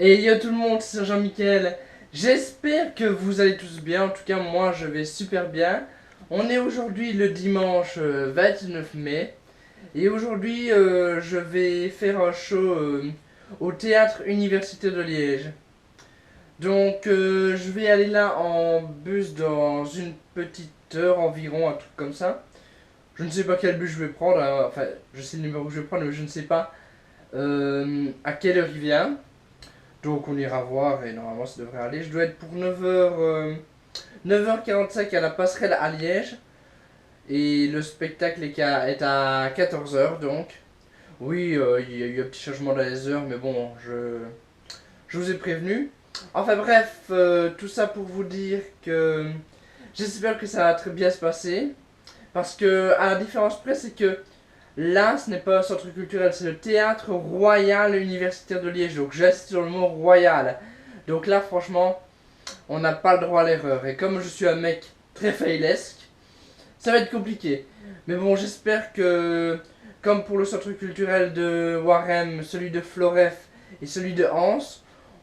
Et yo tout le monde, c'est Jean-Michel. J'espère que vous allez tous bien. En tout cas, moi je vais super bien. On est aujourd'hui le dimanche 29 mai. Et aujourd'hui, je vais faire un show au théâtre universitaire de Liège. Donc, je vais aller là en bus dans une petite heure environ, un truc comme ça. Je ne sais pas quel bus je vais prendre. Enfin, je sais le numéro que je vais prendre, mais je ne sais pas à quelle heure il vient. Donc on ira voir et normalement ça devrait aller. Je dois être pour 9h45 à la passerelle à Liège. Et le spectacle est à 14h donc. Oui, il y a eu un petit changement dans les heures, mais bon, je vous ai prévenu. Enfin bref, tout ça pour vous dire que j'espère que ça va très bien se passer. Parce que, à la différence près, c'est que là, ce n'est pas un centre culturel, c'est le théâtre royal universitaire de Liège. Donc j'insiste sur le mot royal. Donc là, franchement, on n'a pas le droit à l'erreur. Et comme je suis un mec très failesque, ça va être compliqué. Mais bon, j'espère que, comme pour le centre culturel de Warem, celui de Floref et celui de Hans,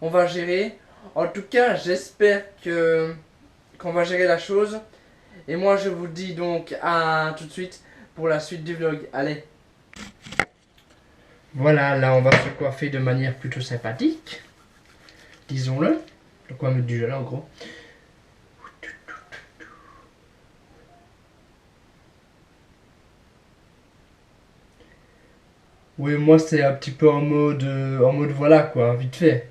on va gérer. En tout cas, j'espère que qu'on va gérer la chose. Et moi, je vous dis donc à tout de suite pour la suite du vlog. Allez. Voilà, là on va se coiffer de manière plutôt sympathique, disons-le. Donc on va mettre du gel en gros. Oui, moi c'est un petit peu en mode voilà quoi, vite fait.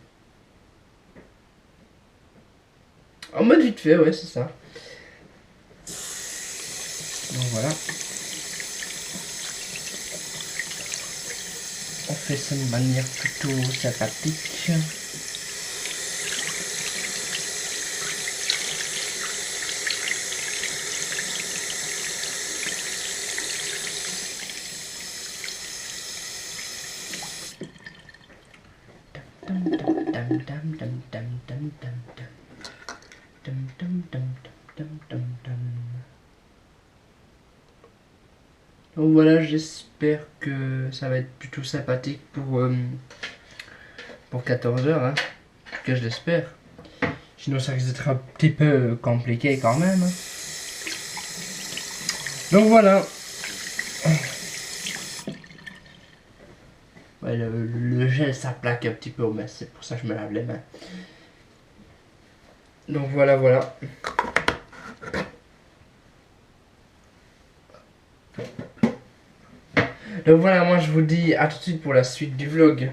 En mode vite fait, ouais, c'est ça. Donc voilà. On fait ça de manière plutôt sympathique. Donc voilà, j'espère que ça va être plutôt sympathique pour 14h, hein. En tout cas, je l'espère. Sinon, ça risque d'être un petit peu compliqué quand même. Donc voilà. Ouais, le gel, ça plaque un petit peu, mais c'est pour ça que je me lave les mains. Donc voilà, voilà. Donc voilà, moi je vous dis à tout de suite pour la suite du vlog.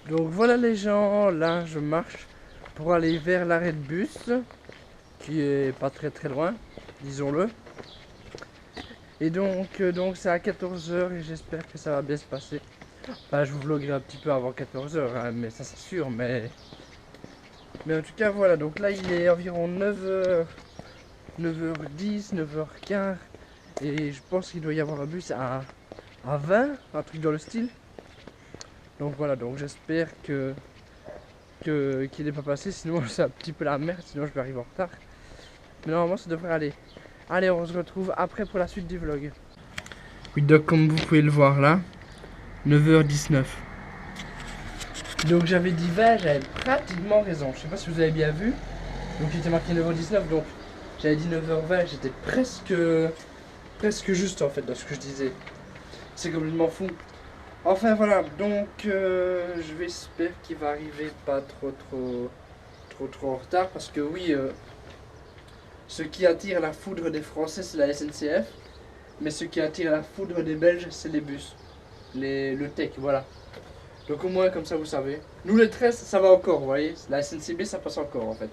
Donc voilà les gens, là je marche pour aller vers l'arrêt de bus, qui est pas très très loin, disons-le. Et donc c'est à 14h et j'espère que ça va bien se passer. Enfin, je vous vloguerai un petit peu avant 14h, hein, mais ça c'est sûr, mais en tout cas voilà, donc là il est environ 9h, 9h10, 9h15. Et je pense qu'il doit y avoir un bus à 20, un truc dans le style. Donc voilà, donc j'espère qu'il n'est pas passé, sinon c'est un petit peu la merde, sinon je vais arriver en retard. Mais normalement ça devrait aller. Allez, on se retrouve après pour la suite du vlog. Oui, donc comme vous pouvez le voir là, 9h19. Donc j'avais dit 20, j'avais pratiquement raison. Je sais pas si vous avez bien vu. Donc il était marqué 9h19, donc j'avais dit 9h20, j'étais presque juste en fait dans ce que je disais. C'est complètement fou. Enfin voilà, donc je vais espérer qu'il va arriver pas trop en retard parce que oui, ce qui attire la foudre des Français c'est la SNCF, mais ce qui attire la foudre des Belges c'est les bus, le tech, voilà. Donc au moins comme ça vous savez. Nous les 13 ça va encore, vous voyez, la SNCB ça passe encore en fait.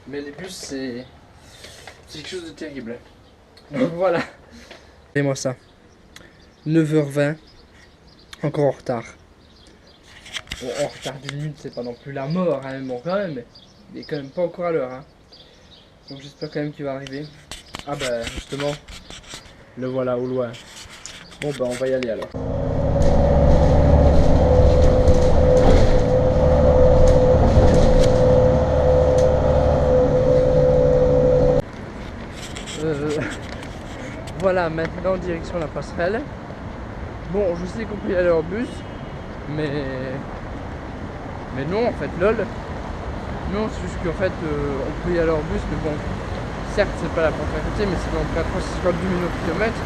Mais les bus c'est quelque chose de terrible. Donc voilà. Et moi ça. 9h20. Encore en retard. Bon, en retard d'une minute, c'est pas non plus la mort, hein, mais bon, quand même. Il est quand même pas encore à l'heure. Hein. Donc j'espère quand même qu'il va arriver. Ah bah, justement, le voilà au loin. Bon bah, on va y aller alors. Voilà, maintenant direction la passerelle. Bon, je sais qu'on peut y aller en bus, mais Mais non, en fait, lol. Non, c'est juste qu'en fait, on peut y aller en bus, mais bon, certes, c'est pas la propriété, mais c'est dans 450 minutes au kilomètre.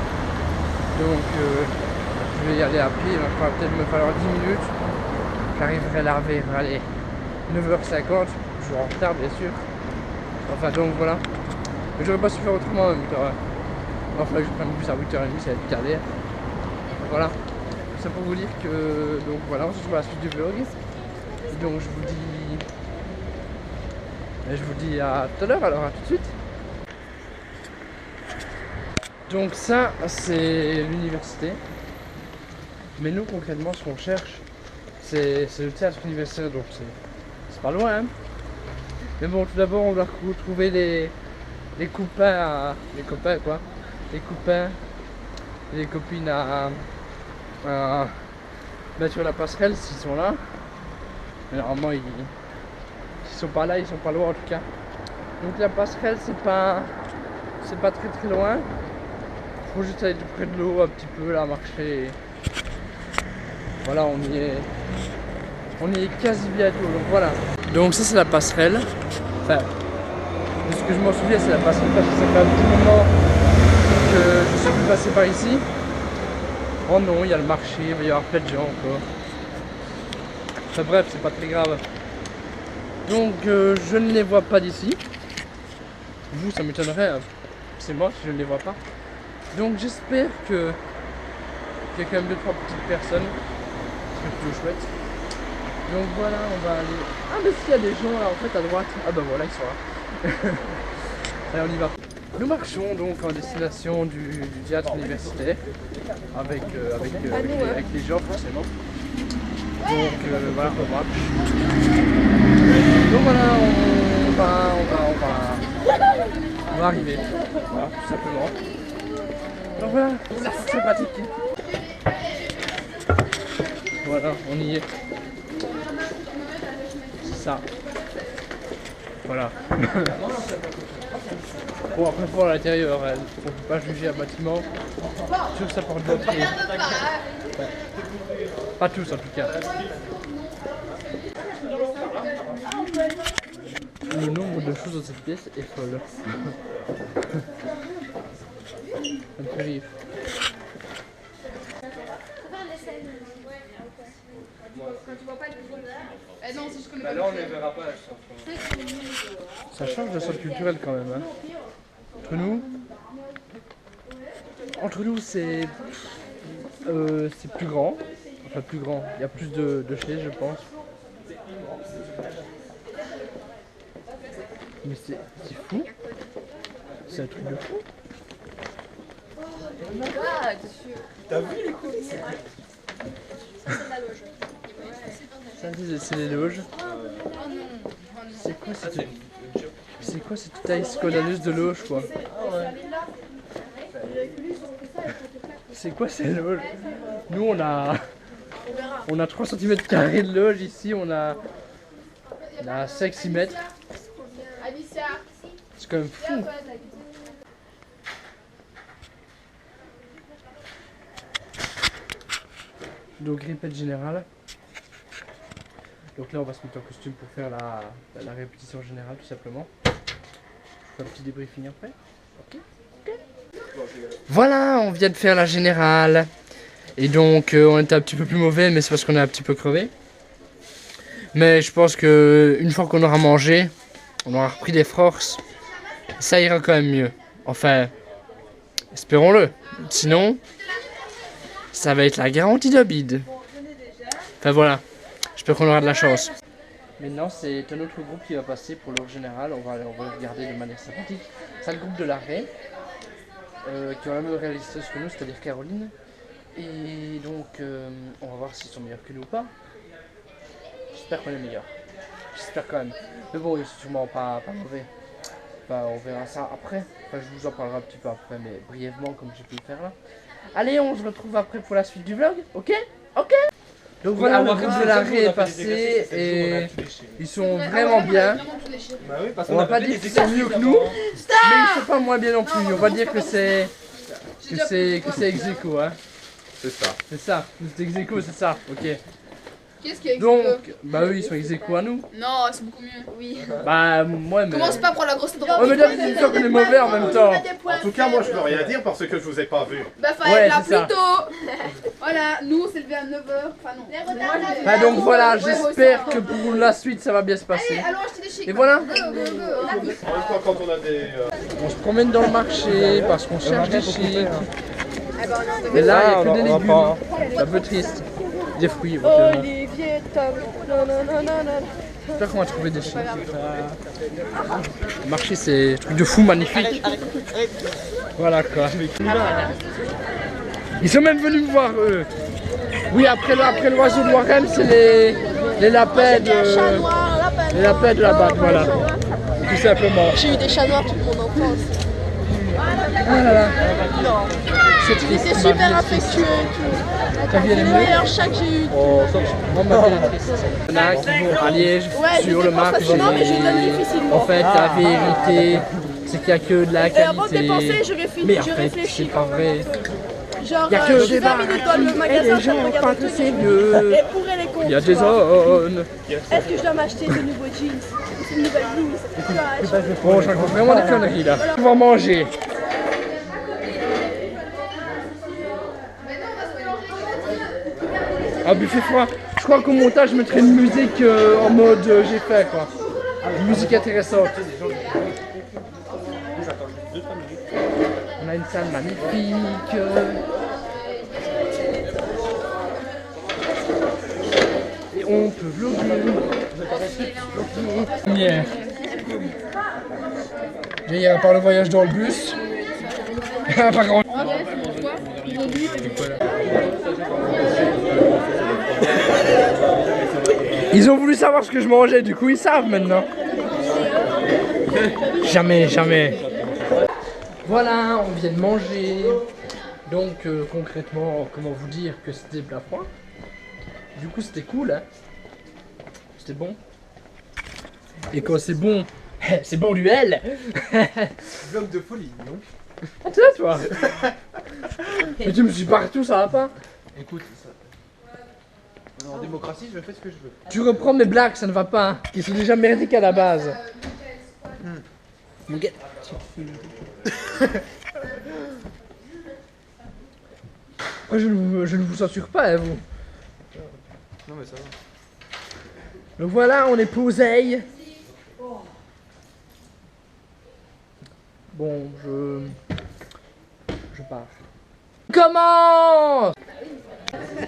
Donc, je vais y aller à pied, il va peut-être me falloir 10 minutes. J'arriverai là vers, allez, 9h50, toujours en retard, bien sûr. Enfin, donc voilà. Mais j'aurais pas su faire autrement en même temps. Enfin, je prends le bus à 8h30, ça va être galère. Voilà. C'est pour vous dire que, donc voilà, on se retrouve à la suite du vlog. Et donc, je vous dis à tout à l'heure, alors à tout de suite. Donc ça, c'est l'université. Mais nous, concrètement, ce qu'on cherche, c'est le théâtre universitaire, donc c'est pas loin. Hein. Mais bon, tout d'abord, on doit retrouver les copains, les copains quoi, les copains, les copines à mettre sur la passerelle s'ils sont là. Mais normalement, ils sont pas là, ils sont pas loin en tout cas. Donc la passerelle, c'est pas très loin. Faut juste aller près de l'eau un petit peu là, marcher. Voilà, on y est quasi bientôt. Donc voilà. Donc ça c'est la passerelle. Enfin, de ce que je m'en souviens, c'est la passerelle parce que ça fait un petit moment que je suis plus passé par ici. Oh non, il y a le marché, il va y avoir plein de gens encore. Enfin bref, c'est pas très grave. Donc je ne les vois pas d'ici. Vous, ça m'étonnerait. Hein. C'est moi si je ne les vois pas. Donc j'espère qu'il y a quand même 2-3 petites personnes. C'est plutôt chouette. Donc voilà, on va aller. Ah mais s'il y a des gens là en fait à droite. Ah bah voilà, ils sont là. Allez, on y va. Nous marchons donc en destination du théâtre universitaire avec les gens forcément. Donc voilà, on va. Donc voilà, on va arriver. Voilà, tout simplement. Donc voilà, c'est sympathique. Voilà, on y est. C'est ça. Voilà. Bon, après pour l'intérieur, on ne peut pas juger un bâtiment sur sa porte d'entrée. Ouais. Pas tous en tout cas. Le nombre de choses dans cette pièce est folle. Ça me fait rire. Bah là on les verra pas. Ça change de centre culturel quand même. Hein. Entre nous c'est plus grand. Enfin plus grand. Il y a plus de chaises je pense. Mais c'est fou. C'est un truc de fou. T'as vu les coulisses? Ça c'est la loge. Ça c'est les loges. C'est quoi cette taille scandaleuse de loge quoi? C'est quoi ces loges? Nous on a 3 cm² de loge ici, on a 5-6 mètres. C'est quand même fou. Donc répète générale. Donc là on va se mettre en costume pour faire la répétition générale tout simplement. Je fais un petit débriefing après. Ok. Voilà, on vient de faire la générale. Et donc on était un petit peu plus mauvais, mais c'est parce qu'on est un petit peu crevé. Mais je pense que une fois qu'on aura mangé, on aura repris des forces, ça ira quand même mieux. Enfin, espérons-le. Sinon, ça va être la garantie de bide. Enfin voilà, j'espère qu'on aura de la chance. Maintenant, c'est un autre groupe qui va passer pour l'heure générale. On va le regarder de manière sympathique. C'est le groupe de l'arrêt, qui ont la même réalisation que nous, c'est-à-dire Caroline. Et donc, on va voir s'ils sont meilleurs que nous ou pas. J'espère qu'on est meilleurs. J'espère quand même. Mais bon, ils sont sûrement pas mauvais. Enfin, on verra ça après. Enfin, je vous en parlerai un petit peu après, mais brièvement, comme j'ai pu le faire là. Allez, on se retrouve après pour la suite du vlog, ok? Ok. Donc voilà, le groupe de l'arrêt est passé et ils sont vraiment bien. On va pas dire qu'ils sont mieux que nous, mais ils sont pas moins bien non plus. On va dire que c'est ex aequo, hein. C'est ça. C'est ça, c'est ex aequo, c'est ça, ok. Qu'est-ce qu'il y a Donc, bah eux ils sont ex-aequo à nous. Non, c'est beaucoup mieux. Oui. Bah, moi, mais. Commence pas à prendre la grosse tête. Ouais, mais d'habitude, c'est sûr qu'on est mauvais en même temps. En tout cas, moi je peux rien dire parce que je vous ai pas vu. Bah, fallait Ouais, être là c'est ça. plus tôt. Voilà, nous on s'est levé à 9h. Enfin, non. Bah, donc voilà, Ouais, j'espère ouais, que pour la suite ça va bien se passer. Allez, allons acheter des chics. Et voilà. Go, go, go. En même temps, quand on a des. On se promène dans le marché parce qu'on cherche des chics. Et là, il n'y a que des légumes. C'est un peu triste. Des fruits, éventuellement. Olivier Tom. Non, non, non, non, non. J'espère qu'on va trouver des chics. Le marché, c'est un truc de fou magnifique. Voilà quoi. Ils sont même venus me voir eux. Oui, après l'oiseau de Warren, c'est les lapins de. Les lapins de la batte, voilà. Tout simplement. J'ai eu des chats noirs toute mon enfance. Ah là là. C'est triste. C'était super affectueux et tout. Ta vie elle est C'est le mieux. meilleur chat que j'ai eu. Oh, ma vie elle est triste. Il y en a qui vont à Liège sur le marché. mais je donne difficilement. En fait, la vérité, c'est qu'il n'y a que de la Et avant de qualité. dépenser, je Mais en réfléchis. fait, c'est pas vrai. Genre, Il n'y a que j'ai des 20 minutes dans le baraques magasin, et les je gens regarde pensent le que c'est truc. mieux. Et pour les comptes, Il y a des tu vois. zones. Est-ce que je dois m'acheter de nouveaux jeans, une nouvelle blouse? Bon, je raconte vraiment des conneries là. On va manger. Ah, buffet froid. Je crois qu'au montage, je mettrai une musique en mode j'ai fait quoi. Une musique intéressante. On a une salle magnifique. Et on peut vlogger. Yeah. Hier, à part le voyage dans le bus. Pas grand. Ils ont voulu savoir ce que je mangeais, du coup ils savent maintenant. Jamais, jamais. Voilà, on vient de manger. Donc concrètement, comment vous dire que c'était plat froid. Du coup c'était cool, hein. C'était bon. Et quand c'est bon, c'est bon duel. Vlog de folie, non? Ah, t'es là toi. Mais tu me suis partout, ça va pas? Écoute, en démocratie, je fais ce que je veux. Tu reprends mes blagues, ça ne va pas. Hein. Ils sont déjà merdiques à la base. Je ne vous censure pas, hein, vous. Non mais ça va. Donc voilà, on est posé. Bon, je pars. Comment?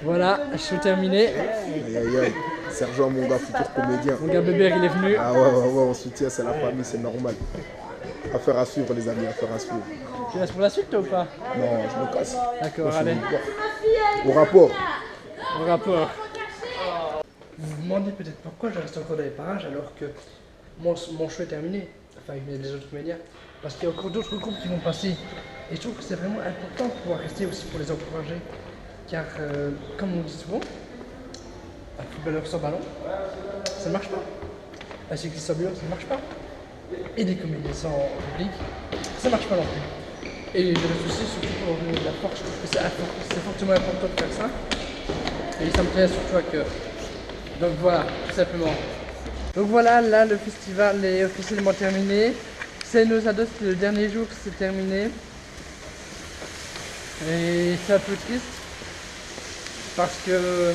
Voilà, je suis terminé. Aïe aïe aïe, Sergent, mon gars, futur comédien. Mon gars Bébert, il est venu. Ah ouais, on soutient, c'est la famille, c'est normal. Affaire à suivre, les amis, affaire à suivre. Tu restes pour la suite, toi, ou pas? Non, je me casse. D'accord, Moi, je allez. suis au rapport. Au rapport. Vous vous demandez peut-être pourquoi je reste encore dans les parages alors que mon show est terminé. Enfin, avec les autres comédiens. Parce qu'il y a encore d'autres groupes qui vont passer. Et je trouve que c'est vraiment important de pouvoir rester aussi pour les encourager. Car, comme on dit souvent, un footballeur sans ballon, ça ne marche pas. Un cycliste sans ballon, ça ne marche pas. Et des comédiens sans public, ça ne marche pas non plus. Et les réseaux sociaux, surtout pour donner de la force, je trouve que c'est fortement important de faire ça. Et ça me plaît surtout que... Donc voilà, tout simplement. Donc voilà, là le festival est officiellement terminé. C'est nos ados, c'était le dernier jour, c'est terminé. Et c'est un peu triste. Parce que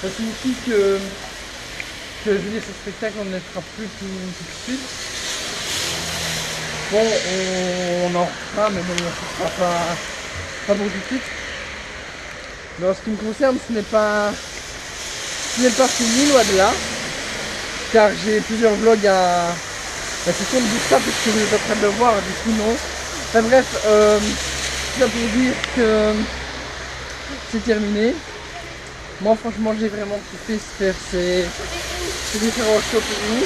ça signifie que je veux dire, ce spectacle on ne fera plus tout de suite. Bon, on en fera, mais bon, on ne fera pas pour tout de suite. Mais en ce qui me concerne, ce n'est pas fini, loin de là. Car j'ai plusieurs vlogs à... Bah, c'est sûr de dire ça parce que vous êtes en train de le voir, du coup non. Enfin bref, tout ça pour dire que c'est terminé. Moi franchement j'ai vraiment kiffé faire ces différents shows pour vous.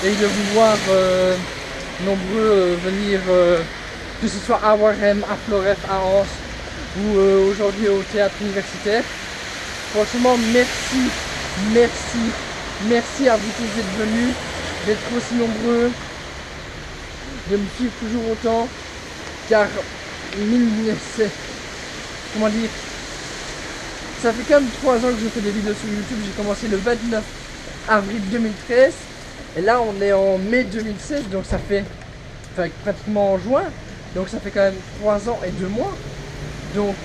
Et de vous voir nombreux venir, que ce soit à Warem, à Floref, à Anse ou aujourd'hui au théâtre universitaire. Franchement merci, merci, merci à vous tous d'être venus, d'être aussi nombreux, de me suivre toujours autant, car c'est, comment dire, Ça fait quand même 3 ans que je fais des vidéos sur YouTube. J'ai commencé le 29 avril 2013. Et là on est en mai 2016, donc ça fait pratiquement en juin. Donc ça fait quand même 3 ans et 2 mois. Donc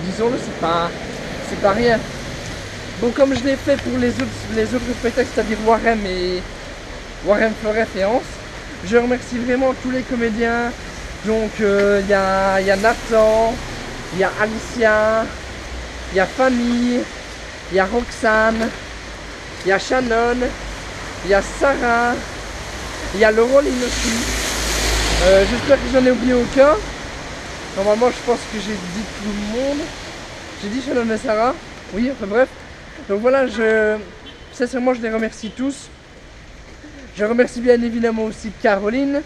disons-le, c'est pas rien. Bon, comme je l'ai fait pour les autres spectacles, c'est-à-dire Warem Floref et Hans, je remercie vraiment tous les comédiens. Donc il y a Nathan, il y a Alicia, il y a Fanny, il y a Roxane, il y a Shannon, il y a Sarah, il y a Laureline aussi. J'espère que j'en ai oublié aucun. Normalement je pense que j'ai dit tout le monde. J'ai dit Shannon et Sarah. Oui, enfin bref. Donc voilà, sincèrement je les remercie tous. Je remercie bien évidemment aussi Caroline,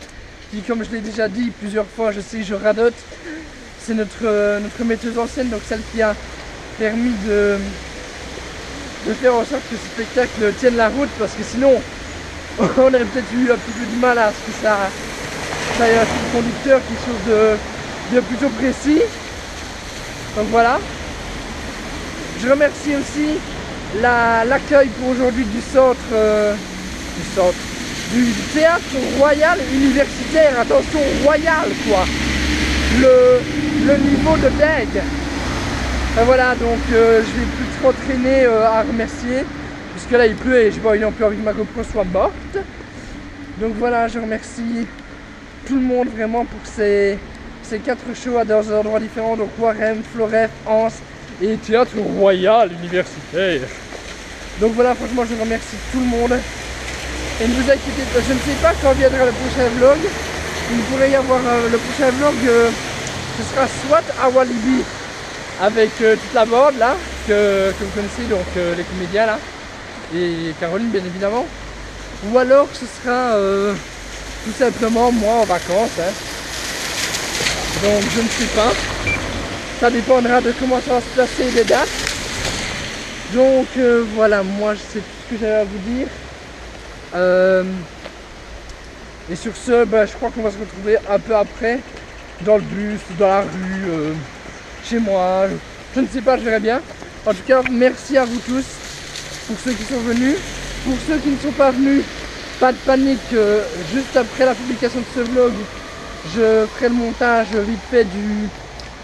qui, comme je l'ai déjà dit plusieurs fois, je sais, je radote. C'est notre metteuse en scène, donc celle qui a permis de faire en sorte que ce spectacle tienne la route, parce que sinon on aurait peut-être eu un petit peu du mal à ce que ça ait un fil conducteur, quelque chose de plutôt précis. Donc voilà. Je remercie aussi l'accueil pour aujourd'hui du théâtre royal universitaire. Attention, royal quoi. Le niveau de dingue. Ben voilà, donc je vais plus trop traîner à remercier, puisque là il pleut et je vois, il n'a plus envie que ma GoPro soit morte. Donc voilà, je remercie tout le monde vraiment pour ces 4 shows à 2 endroits différents. Donc Warem, Floref, Hans et théâtre royal universitaire. Donc voilà, franchement je remercie tout le monde. Et ne vous inquiétez pas, je ne sais pas quand viendra le prochain vlog. Il pourrait y avoir le prochain vlog, ce sera soit à Walibi avec toute la bande là, que vous connaissez, donc les comédiens là, et Caroline bien évidemment. Ou alors ce sera tout simplement moi en vacances. Hein. Donc je ne sais pas. Ça dépendra de comment ça va se placer les dates. Donc voilà, moi je sais tout ce que j'avais à vous dire. Et sur ce, je crois qu'on va se retrouver un peu après, dans le bus, dans la rue, chez moi. Je ne sais pas, je verrai bien. En tout cas, merci à vous tous, pour ceux qui sont venus. Pour ceux qui ne sont pas venus, pas de panique, juste après la publication de ce vlog, je ferai le montage vite fait du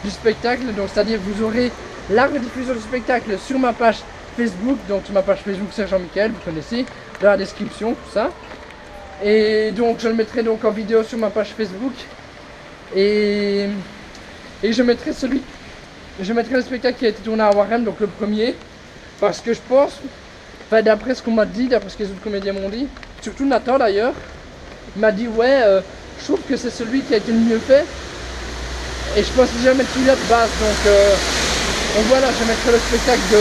spectacle. Donc c'est-à-dire que vous aurez la rediffusion du spectacle sur ma page Facebook, donc sur ma page Facebook c'est Jean-Michel, vous connaissez, dans la description, tout ça. Et donc je le mettrai donc en vidéo sur ma page Facebook. Et je mettrai le spectacle qui a été tourné à Warem, donc le premier. Parce que je pense, d'après ce qu'on m'a dit, d'après ce que les autres comédiens m'ont dit, surtout Nathan d'ailleurs, il m'a dit ouais, je trouve que c'est celui qui a été le mieux fait. Et je pense déjà mettre celui-là de base, donc voilà, je mettrai le spectacle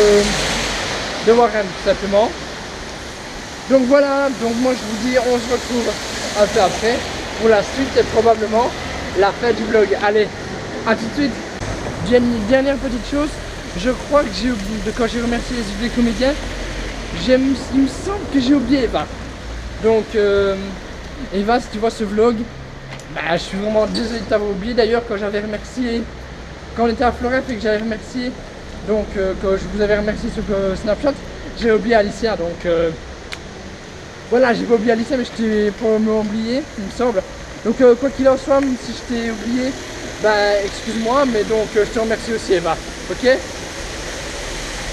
de Warem tout simplement. Donc voilà, donc moi je vous dis, on se retrouve un peu après pour la suite et probablement la fin du vlog. Allez, à tout de suite. Une dernière petite chose, je crois que j'ai oublié, quand j'ai remercié les comédiens, il me semble que j'ai oublié Eva. Donc Eva, si tu vois ce vlog, je suis vraiment désolé de t'avoir oublié. D'ailleurs quand on était à Floref et que j'avais remercié, donc quand je vous avais remercié sur Snapchat, j'ai oublié Alicia, donc voilà, j'ai pas oublié Alicia, mais je t'ai probablement oublié, il me semble. Donc quoi qu'il en soit, même si je t'ai oublié, excuse-moi, mais donc je te remercie aussi Eva, ok?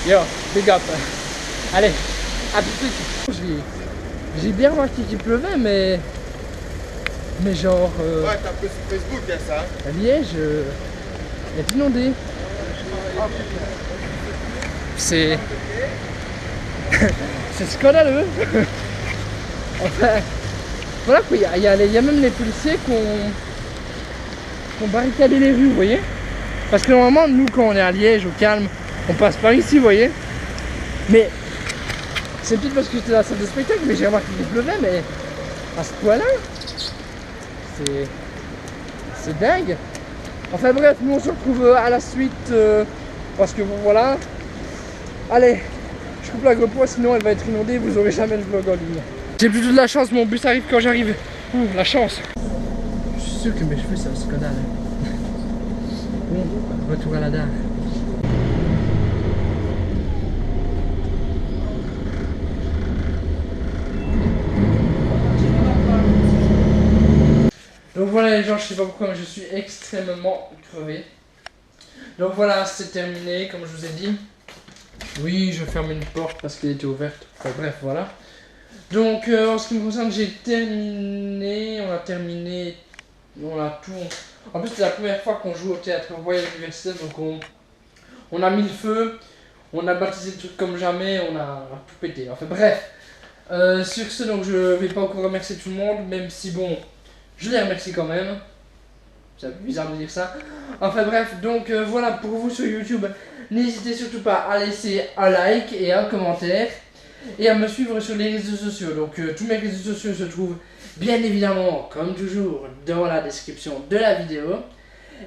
Yo, big up. Allez, à tout de suite. J'ai bien remarqué qu'il pleuvait, mais genre... Ouais, t'as un peu sur Facebook, il y a ça. À Liège, il est inondé. C'est... c'est scandaleux. Enfin, voilà quoi, il y a même les policiers qui ont barricadé les rues, vous voyez. Parce que normalement, nous quand on est à Liège, au calme, on passe par ici, vous voyez. Mais c'est peut-être parce que j'étais dans la salle de spectacle, mais j'ai remarqué qu'il pleuvait, mais à ce point-là, c'est dingue. Enfin bref, nous on se retrouve à la suite, parce que bon, voilà. Allez, je coupe la GoPro, sinon elle va être inondée, vous aurez jamais le vlog en ligne. J'ai plutôt de la chance, mon bus arrive quand j'arrive. La chance. Je suis sûr que mes cheveux c'est un scandale. Bon, retour à la dalle. gens, je sais pas pourquoi, mais je suis extrêmement crevé. Donc voilà, c'est terminé, comme je vous ai dit. Oui, je ferme une porte parce qu'elle était ouverte. Enfin, bref, voilà. Donc, en ce qui me concerne, j'ai terminé. On a terminé. On a tout. En plus, c'est la première fois qu'on joue au théâtre Royal Universitaire. Donc, on a mis le feu. On a baptisé le truc comme jamais. On a tout pété. Enfin, bref. Sur ce, donc, je vais pas encore remercier tout le monde. Même si, bon, je les remercie quand même. C'est un peu bizarre de dire ça. Enfin, bref. Donc, voilà, pour vous sur YouTube. N'hésitez surtout pas à laisser un like et un commentaire et à me suivre sur les réseaux sociaux. Donc tous mes réseaux sociaux se trouvent bien évidemment, comme toujours, dans la description de la vidéo.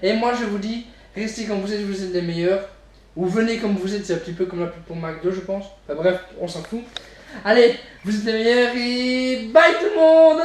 Et moi je vous dis, restez comme vous êtes les meilleurs. Ou venez comme vous êtes, c'est un petit peu comme la pub pour McDo je pense. Enfin bref, on s'en fout. Allez, vous êtes les meilleurs et bye tout le monde!